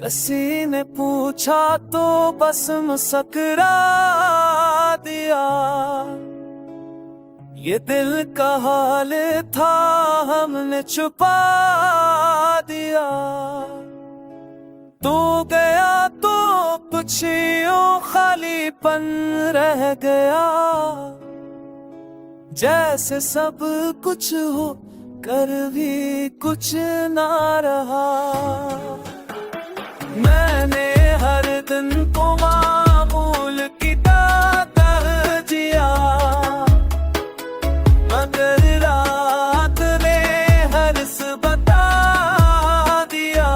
किसी ने पूछा तो बस मुस्कुरा दिया, ये दिल का हाल था हमने छुपा दिया। तू गया तो कुछ यूं खालीपन रह गया, जैसे सब कुछ हो कर भी कुछ ना रहा। मैंने हर दिन को मामूल की तरह जिया, मगर रात ने हर्ष बता दिया।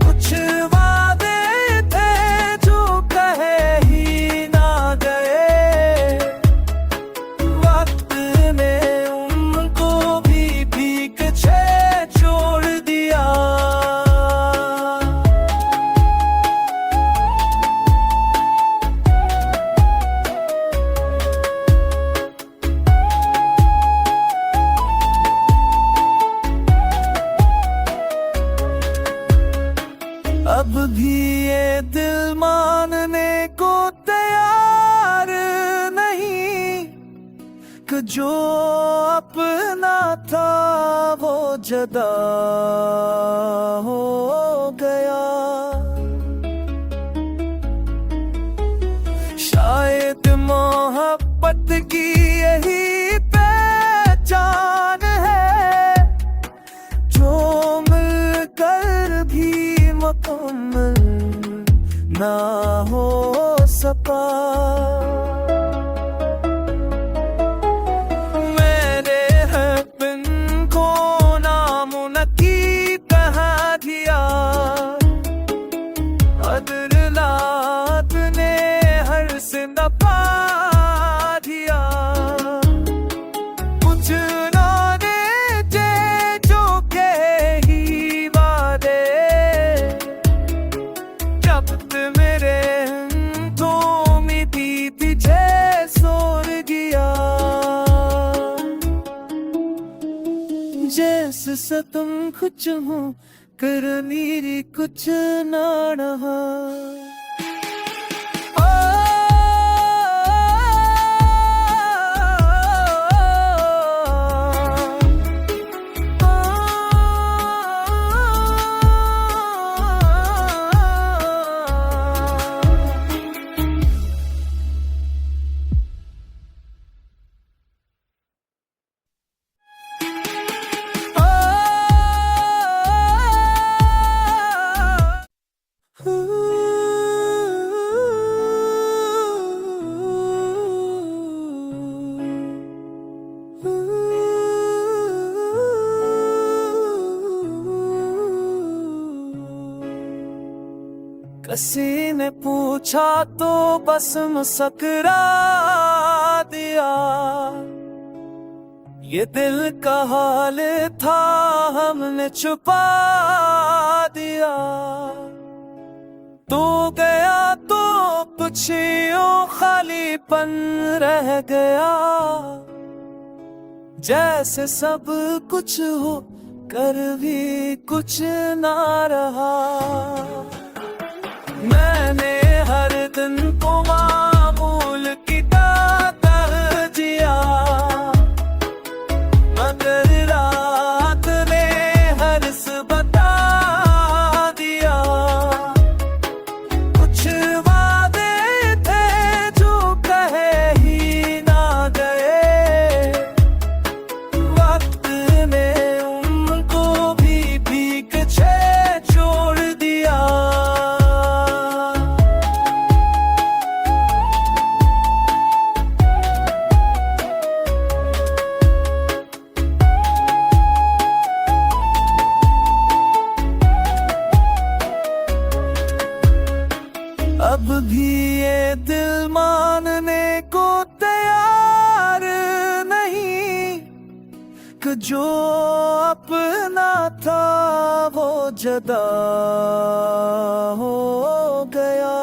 कुछ वादे थे जो कहे ही ना गए, वक्त ने उनको भी पीछे छोड़ दिया। अब भी ये दिल मानने को तैयार नहीं कि जो अपना था वो जुदा हो गया। शायद मोहब्बत की यही पहचान है, जो मिलकर भी मुकम्मल ना हो सका। मैंने हर बिन को नामुनकी कहा दिया, अदरलात ने हर से दबा दिया। कुछ नाने थे जो कहे ही वादे, जब्त मेरे तो मिटी पीछे सोर गया। जैसे सतम कुछ हूँ करनी कुछ ना रहा। किसी ने पूछा तो बस मुस्कुरा दिया, ये दिल का हाल था हमने छुपा दिया। तू गया तो कुछ यूं खालीपन रह गया, जैसे सब कुछ हो कर भी कुछ ना रहा। मैंने हर दिन को मामूल की तरह जिया, मगर रात ने हर्ष बता दिया। कुछ वादे थे जो कहे ही ना गए, वक्त ने उनको भी पीछे छोड़ दिया। अब भी ये दिल मानने को तैयार नहीं कि जो अपना था वो जदा हो गया।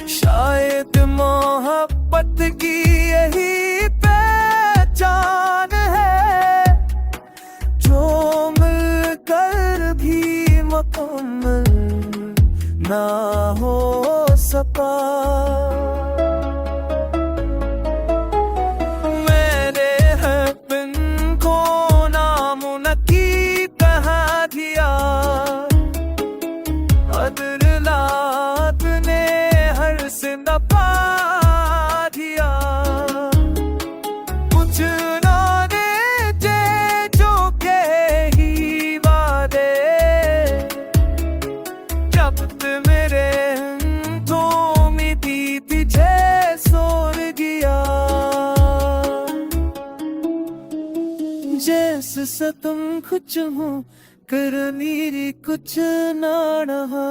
शायद मोहब्बत की यही पहचान है, जो मिलकर भी मुकम्मल ना हो सका। मैंने हर बिन को नामुनकी कहा दिया, अदरलात ने हर से नपा दिया। कुछ उन्होंने जे जो के ही वादे, जब मेरे तो मिटी पीछे सोर गया। जैसे सतम कुछ हूँ करनी कुछ ना रहा।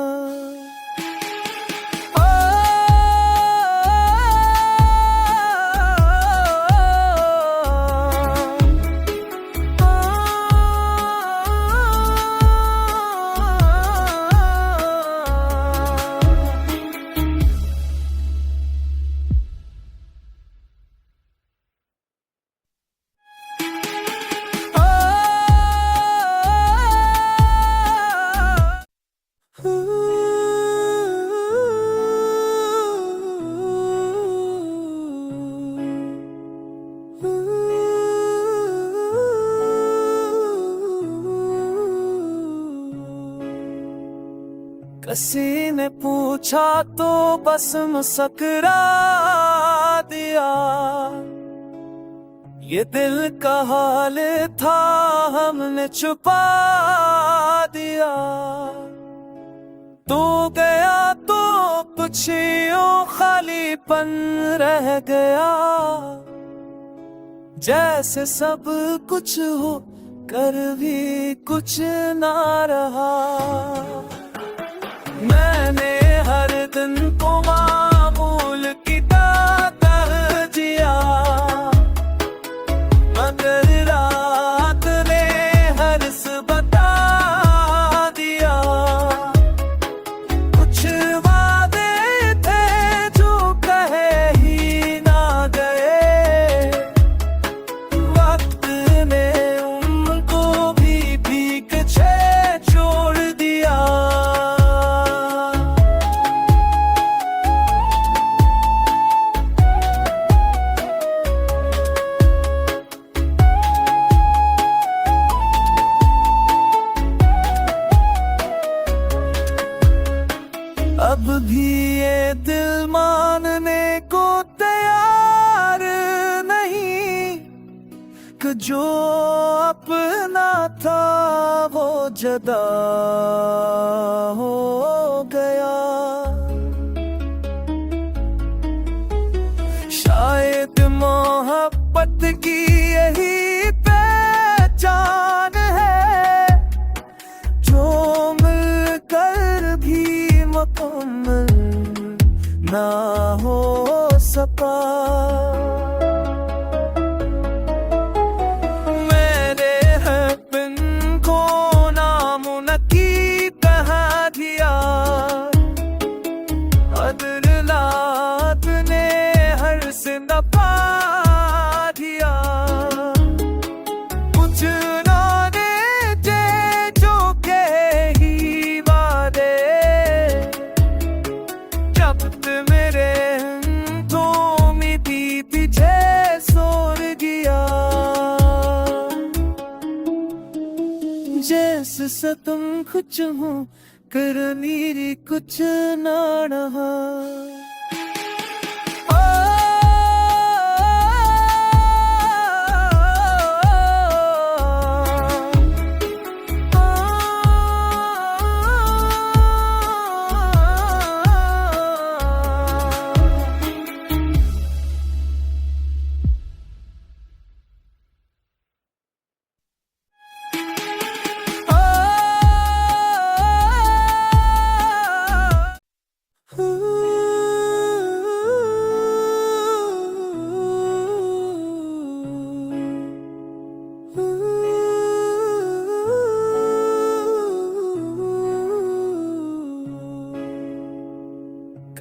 किसी ने पूछा तो बस मुस्कुरा दिया। ये दिल का हाल था हमने छुपा दिया। तू गया तो कुछ यूं खालीपन रह गया, जैसे सब कुछ हो कर भी कुछ ना रहा। मैंने हर दिन को मामूल की तरह जिया, मगर रात ने हर्ष बता दिया। कुछ वादे थे जो कहे ही ना गए, वक्त ने उनको भी पीछे छोड़ दिया। अब भी ये दिल मानने को तैयार नहीं कि जो अपना था वो जदा हो गया। शायद मोहब्बत की यही पहचान है, जो मिलकर भी मुकम्मल ना हो सका। मैंने हर बिन को नामुनकी कहा दिया, अदरलात ने हर से नपा दिया। कुछ उन्होंने जे जो के ही वादे, जब मेरे तो मिटी पीछे सोर गया। जैसे सतम कुछ हूँ करनी कुछ ना रहा।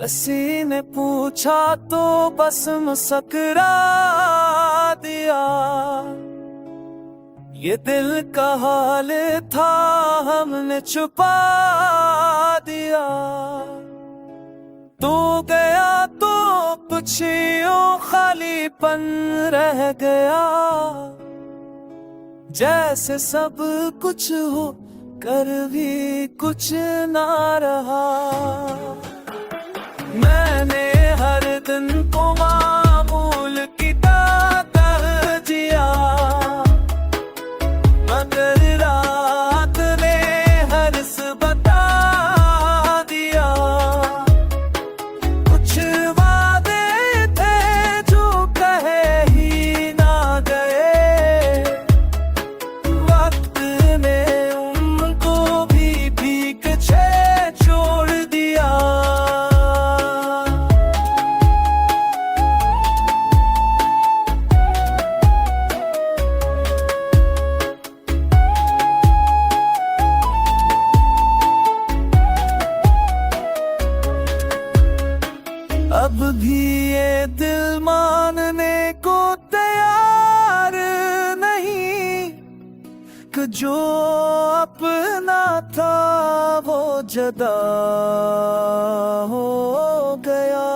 किसी ने पूछा तो बस मुस्कुरा दिया, ये दिल का हाल था हमने छुपा दिया। तू गया तो कुछ यूं खालीपन रह गया, जैसे सब कुछ हो कर भी कुछ ना रहा। मैंने हर दिन को मामूल की तरह जिया, मगर रात ने हर्ष बता दिया। कुछ वादे थे जो कहे ही ना गए, वक्त ने उनको भी पीछे छोड़ दिया। अब भी ये दिल मानने को तैयार नहीं कि जो अपना था वो जुदा हो गया।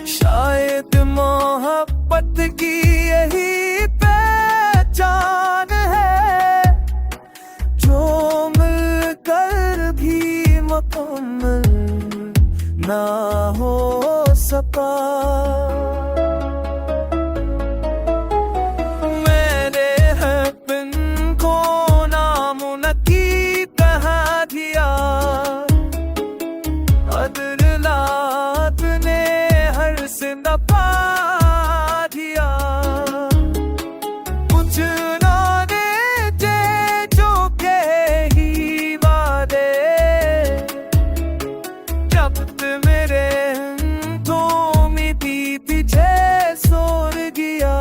शायद मोहब्बत की यही पहचान है, जो मिलकर भी मुकम्मल ना हो सका। मैंने हर को नामुनकी कहा दिया, अदरलात ने हर से नपा दिया। कुछ नाने थे जो कहे ही वादे, जब्त मेरे तो मिटी पीछे सोर गया।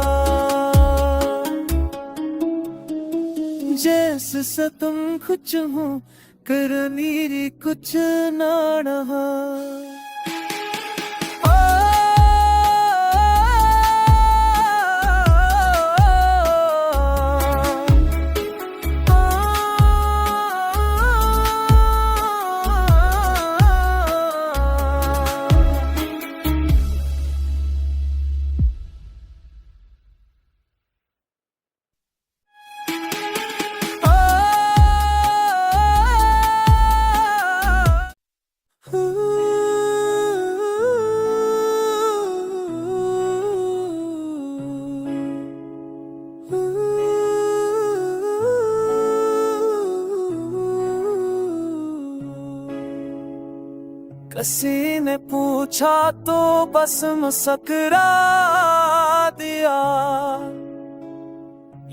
जैसे सतम कुछ हूँ करनी कुछ ना रहा। किसी ने पूछा तो बस मुस्कुरा दिया,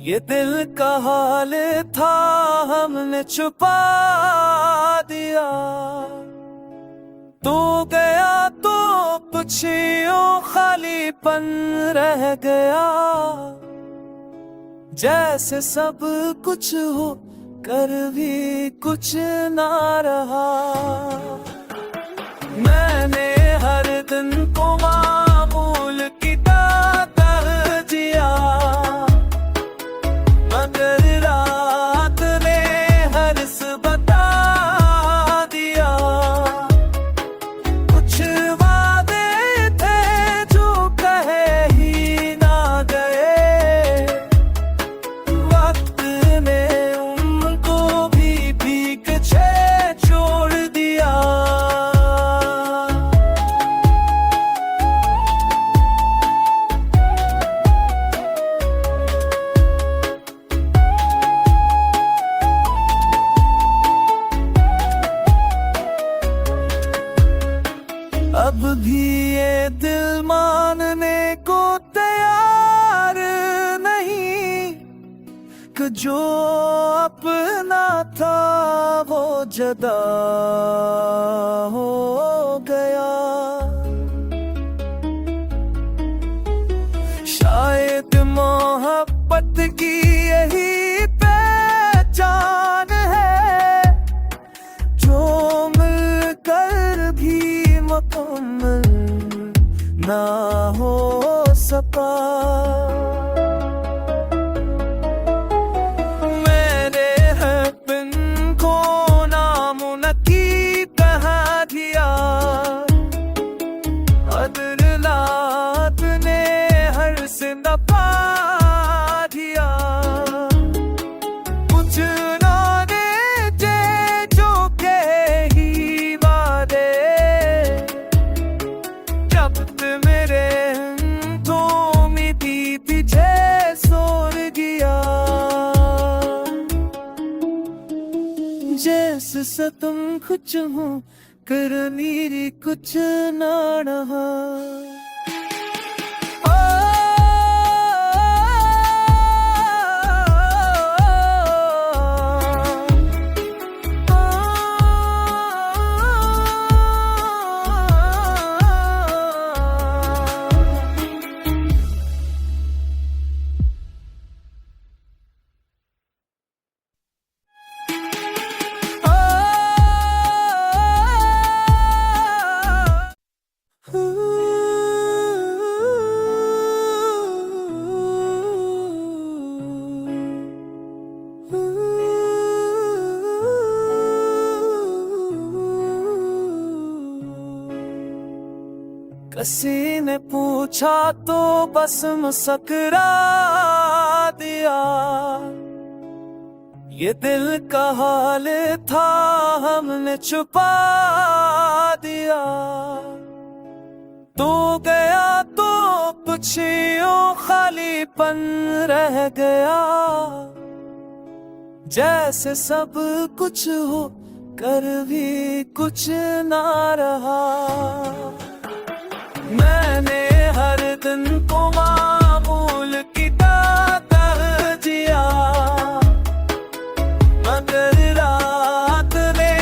ये दिल का हाल था हमने छुपा दिया। तू गया तो कुछ यूं खालीपन रह गया, जैसे सब कुछ हो कर भी कुछ ना रहा। मैंने हर दिन को मामूल की तरह जिया, मगर रात ने हर्ष बता दिया। कुछ वादे थे जो कहे ही ना गए, वक्त ने उनको भी पीछे छोड़ दिया। अब भी ये दिल मानने को तैयार नहीं कि जो अपना था वो जुदा हो गया। शायद मोहब्बत की यही पहचान है, जो तुम कुछ हो करनी कुछ ना रहा। किसी ने पूछा तो बस मुस्कुरा दिया, ये दिल का हाल था हमने छुपा दिया। तू गया तो कुछ यूं खालीपन रह गया, जैसे सब कुछ हो कर भी कुछ ना रहा। मैंने हर दिन को मामूल की तरह जिया, मगर रात ने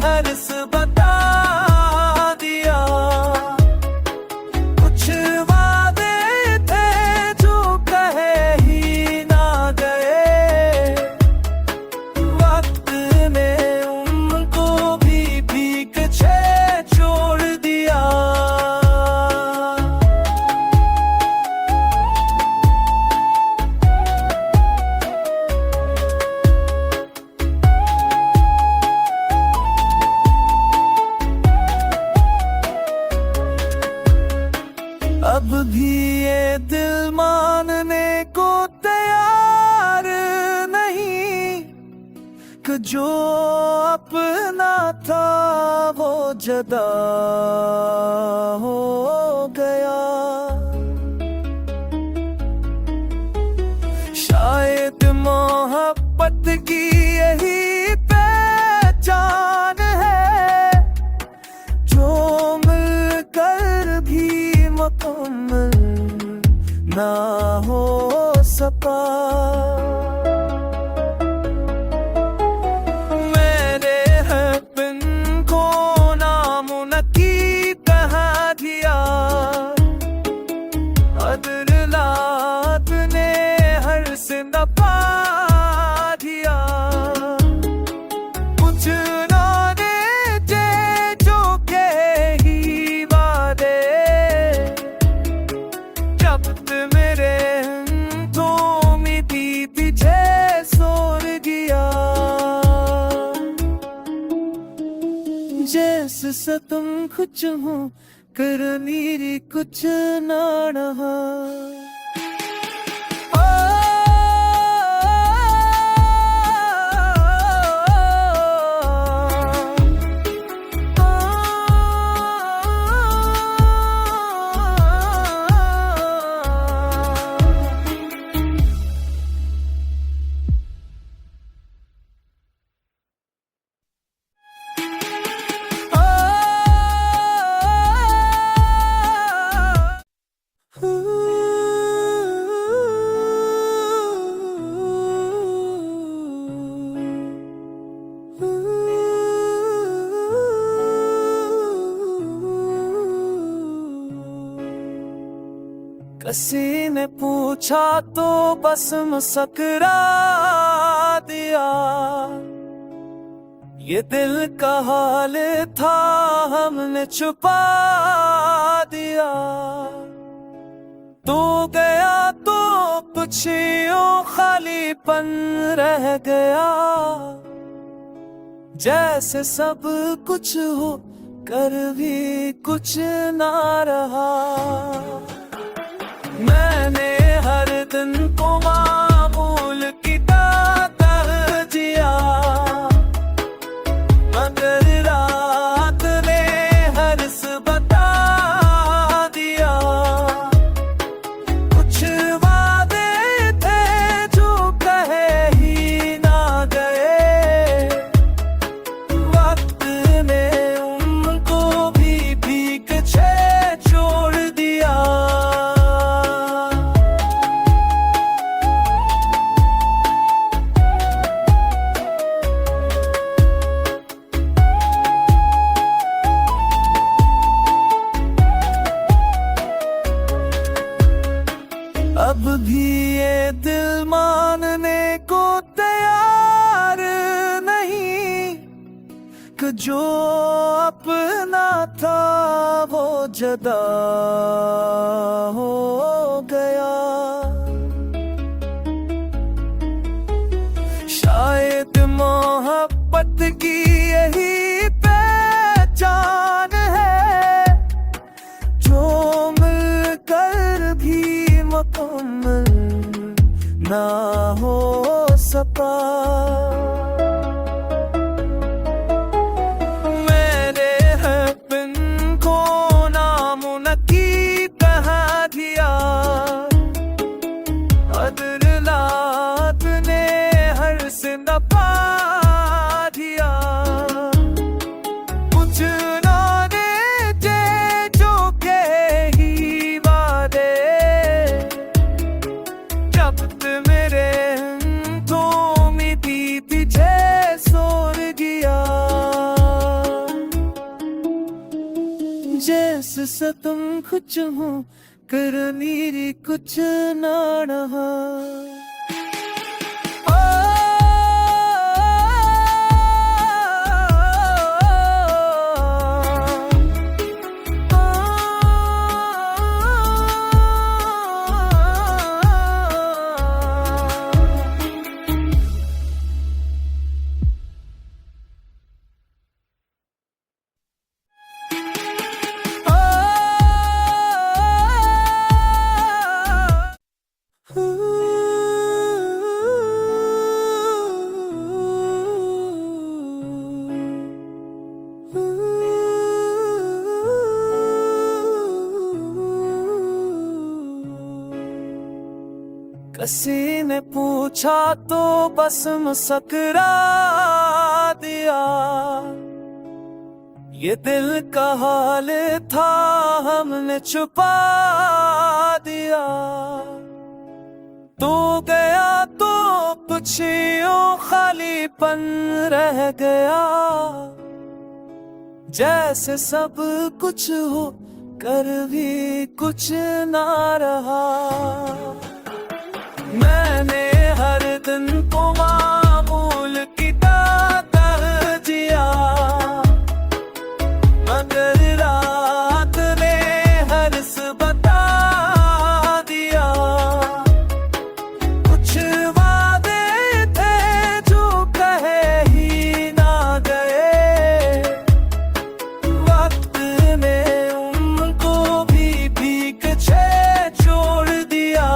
हर्ष बता दिया। कुछ वादे थे जो कहे ही ना गए, वक्त ने उनको भी पीछे छोड़ दिया। अब भी ये दिल मानने को तैयार नहीं कि जो अपना था वो जुदा हो गया। शायद मोहब्बत की यही पहचान है, जो मिलकर भी मुकम्मल ना हो सका। मेरे हस्बैंड को नामुनकी कहा दिया, अदरलात ने हर से दफा दिया। कुछ नारे जे जो के ही वादे, जब मेरे तो मिटी पीछे सोर गया। जैसे तुम कुछ हो करनी कुछ ना रहा। किसी ने पूछा तो बस मुस्कुरा दिया, ये दिल का हाल था हमने छुपा दिया। तू गया तो कुछ यूं खालीपन रह गया, जैसे सब कुछ हो कर भी कुछ ना रहा। मैंने हर दिन को मामूल की तरह जिया, मगर रात ने हर्ष बता दिया। कुछ वादे थे जो कहे ही ना गए, वक्त भी ये दिल मानने को तैयार नहीं कि जो अपना था वो जुदा हो गया। शायद मोहब्बत की यही पहचान है जो मिलकर भी मुकम्मल ना हो सका। मैंने हर को नामुनकी कहा दिया, अदरलात ने हर से नपा दिया। कुछ नाने थे जो के ही वादे, जब मेरे तो मिटी पीछे सोर गया। जैसे सतम कुछ हूँ करनी कुछ ना रहा। किसी ने पूछा तो बस मुस्कुरा दिया। ये दिल का हाल था हमने छुपा दिया। तो गया तो कुछ यूं खालीपन रह गया। जैसे सब कुछ हो कर भी कुछ ना रहा। मैंने हर दिन को मामूल की तरह जिया, मगर रात ने हर्ष बता दिया। कुछ वादे थे जो कहे ही ना गए, वक्त ने उनको भी पीछे छोड़ दिया।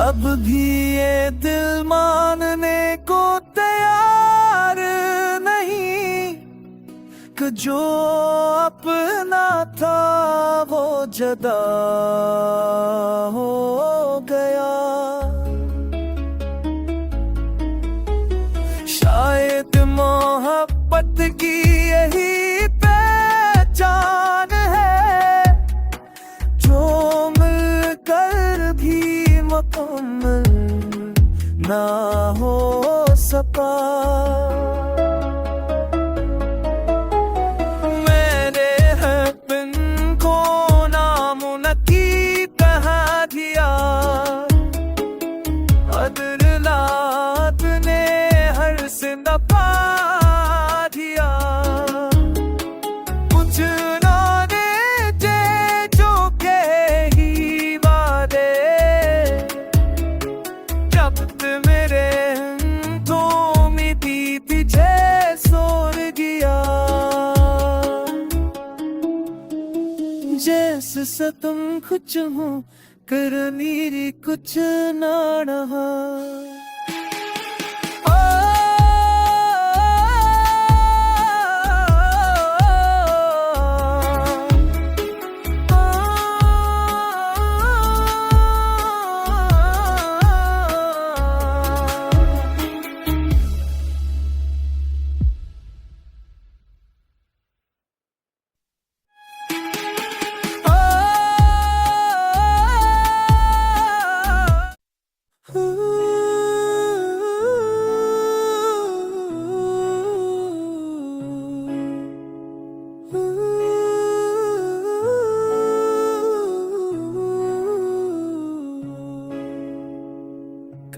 अब भी ये दिल मानने को तैयार नहीं कि जो अपना था वो जुदा हो गया। शायद मोहब्बत की यही पहचान है जो मिलकर भी मुकम्मल ना हो सका। मैंने हर को नामुनकी कहा दिया, अदरलात ने हर से नपा दिया। कुछ नाने थे जो के ही वादे, जब मेरे तो मिटी पीछे सोर गया। जैसे सतम कुछ हूँ करनी कुछ ना रहा।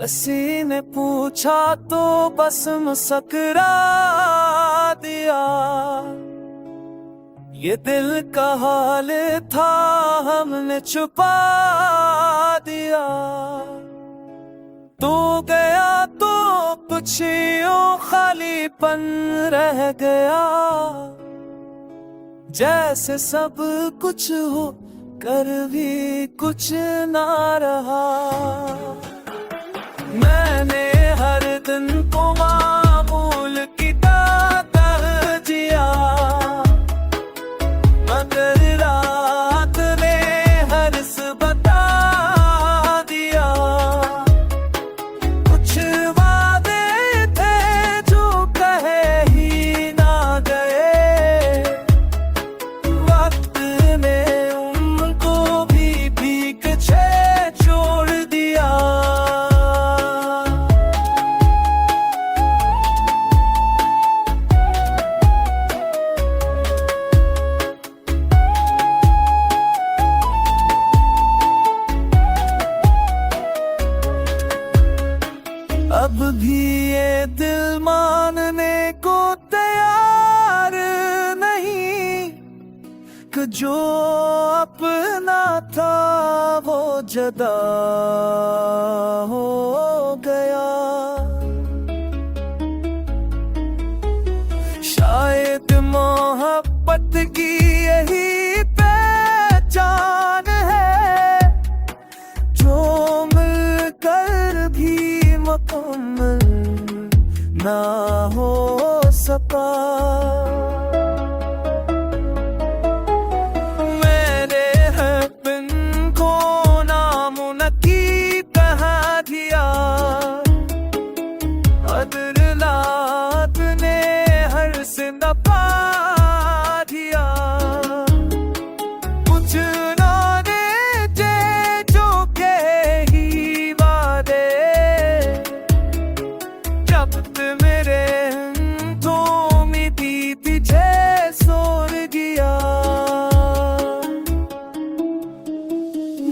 किसी ने पूछा तो बस मुस्कुरा दिया। ये दिल का हाल था हमने छुपा दिया। तू गया तो कुछ यूं खालीपन रह गया। जैसे सब कुछ हो कर भी कुछ ना रहा। मैंने हर दिन को मामूल की तरह जिया, मगर रात ने हर्ष बता दिया। कुछ वादे थे जो कहे ही ना गए। वक्त ने उनको भी पीछे छोड़ दिया। अब भी ये दिल मानने को तैयार नहीं कि जो अपना था वो जुदा हो गया। शायद मोहब्बत की यही पहचान है, जो मिलकर भी मुकम्मल ना हो सका। मैंने हर बिन को नामुनकी कहा दिया। अदरलात ने हर से दबा दिया। कुछ नाने जे जो के ही वादे, जब मेरे तो मिटी पीछे सोर गया।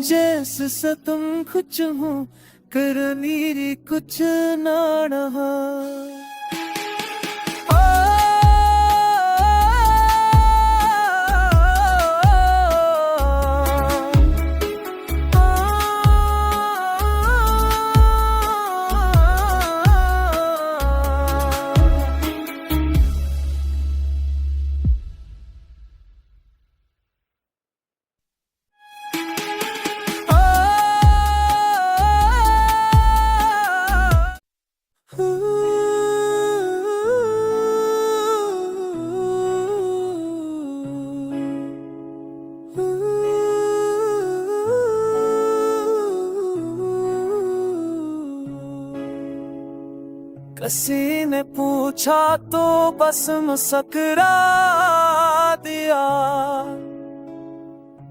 जैसे सतम कुछ हूँ करनी कुछ ना रहा। किसी ने पूछा तो बस मुस्कुरा दिया।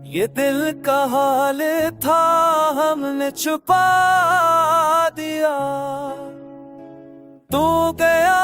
ये दिल का हाल था हमने छुपा दिया। तू गया